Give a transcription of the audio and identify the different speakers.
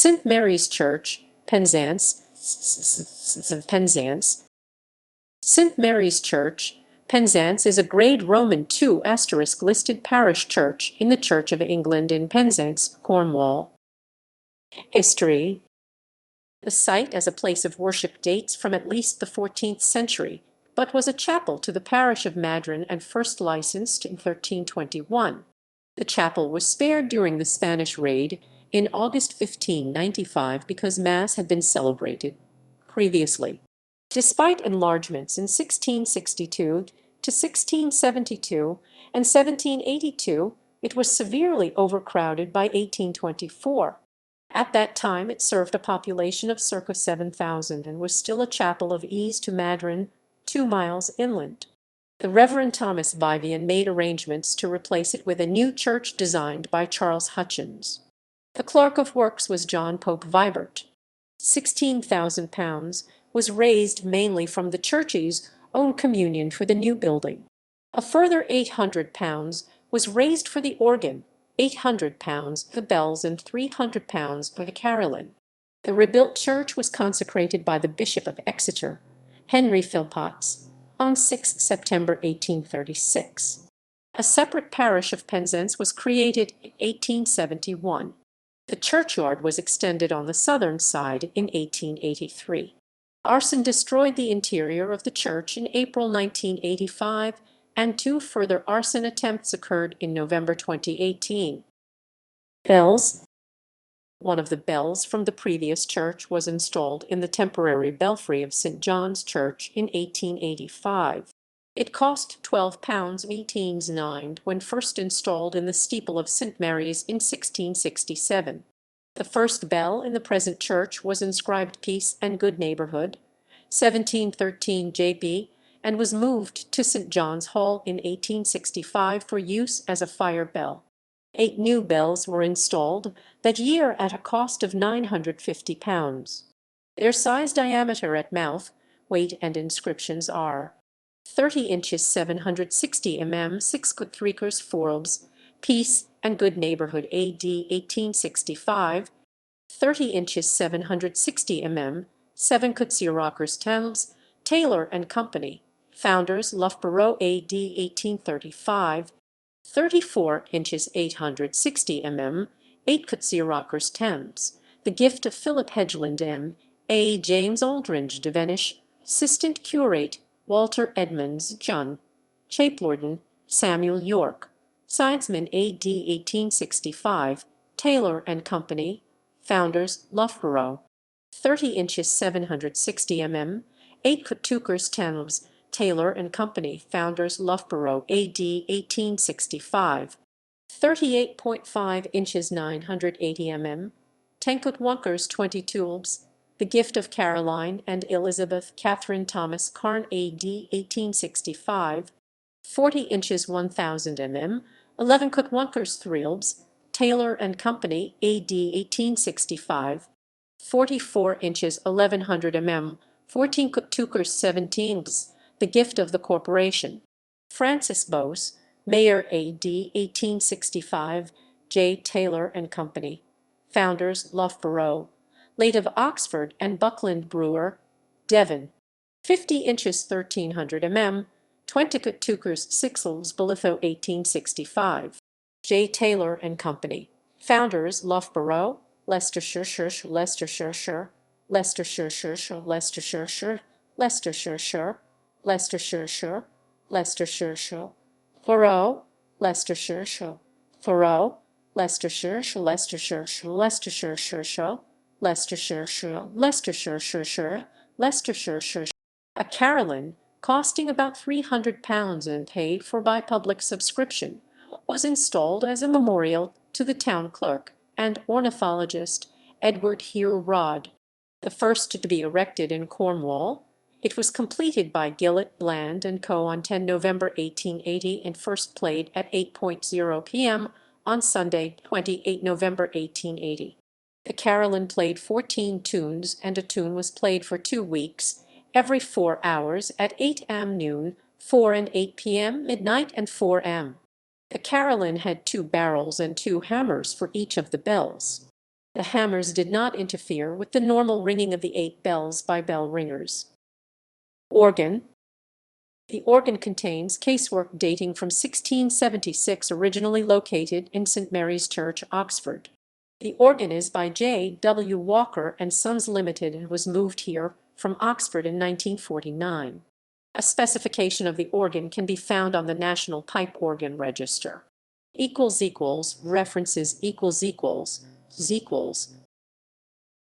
Speaker 1: St. Mary's Church, Penzance, Penzance. St. Mary's Church, Penzance is a Grade Roman II * listed parish church in the Church of England in Penzance, Cornwall. History. The site as a place of worship dates from at least the 14th century, but was a chapel to the parish of Madryn and first licensed in 1321. The chapel was spared during the Spanish raid in August 1595 because Mass had been celebrated previously. Despite enlargements in 1662 to 1672 and 1782, it was severely overcrowded by 1824. At that time it served a population of circa 7,000 and was still a chapel of ease to Madryn, 2 miles inland. The Reverend Thomas Vivian made arrangements to replace it with a new church designed by Charles Hutchins. The clerk of works was John Pope Vibert. £16,000 was raised mainly from the church's own communion for the new building. A further £800 was raised for the organ, £800 for the bells, and £300 for the carillon. The rebuilt church was consecrated by the Bishop of Exeter, Henry Philpotts, on 6 September 1836. A separate parish of Penzance was created in 1871. The churchyard was extended on the southern side in 1883. Arson destroyed the interior of the church in April 1985, and 2 further arson attempts occurred in November 2018. Bells. One of the bells from the previous church was installed in the temporary belfry of St. John's Church in 1885. It cost £12.18 when first installed in the steeple of St. Mary's in 1667. The first bell in the present church was inscribed Peace and Good Neighbourhood, 1713 JB, and was moved to St. John's Hall in 1865 for use as a fire bell. 8 new bells were installed that year at a cost of £950. Their size, diameter at mouth, weight, and inscriptions are 30 inches 760 mm 6 cut 3 forbs, Peace and Good Neighbourhood AD 1865, 30 inches 760 mm 7 cut 0 Thames, Taylor and Company, founders Loughborough AD 1835, 34 inches 860 mm 8 cut 0 Thames, the gift of Philip Hedgeland M.A. James Aldringe Devenish, Assistant Curate Walter Edmonds John, Chaplorden Samuel York, Sidesman AD 1865, Taylor and Company, founders Loughborough, 30 inches 760 mm 8 cut 2 Thames, Taylor and Company, founders Loughborough AD 1865, 38.5 inches 980 mm 10 cut 1 20 tulbs, the gift of Caroline and Elizabeth Catherine Thomas Carn AD 1865, 40 inches 1000 mm 11 cut 1 threelbs, Taylor and Company AD 1865, 44 inches 1100 mm 14 cut 2 17bs, the gift of the corporation. Francis Bose, Mayor AD 1865, J. Taylor and Company, founders Loughborough, late of Oxford and Buckland Brewer, Devon, 50 inches 1300 mm 20 cut 2 sixels, Bolitho 1865, J. Taylor and Company, founders Loughborough, Leicestershire, Leicestershire, Leicestershire, Leicestershire, Leicestershire, Leicestershire, Leicestershire, Thoreau, Leicestershire, Thoreau, Leicestershire, Leicestershire, Leicestershire, Leicestershire, Leicestershire, Leicestershire. A carillon, costing about £300 and paid for by public subscription, was installed as a memorial to the town clerk and ornithologist Edward Hugh Rodd, the first to be erected in Cornwall. It was completed by Gillett, Bland and Co. on 10 November 1880 and first played at 8:00 p.m. on Sunday, 28 November 1880. The carillon played 14 tunes, and a tune was played for 2 weeks, every 4 hours at 8 am noon, 4 and 8 p.m., midnight, and 4 am. The carillon had 2 barrels and 2 hammers for each of the bells. The hammers did not interfere with the normal ringing of the 8 bells by bell ringers. Organ. The organ contains casework dating from 1676, originally located in St. Mary's Church, Oxford. The organ is by J. W. Walker and Sons Limited and was moved here from Oxford in 1949. A specification of the organ can be found on the National Pipe Organ Register. References ==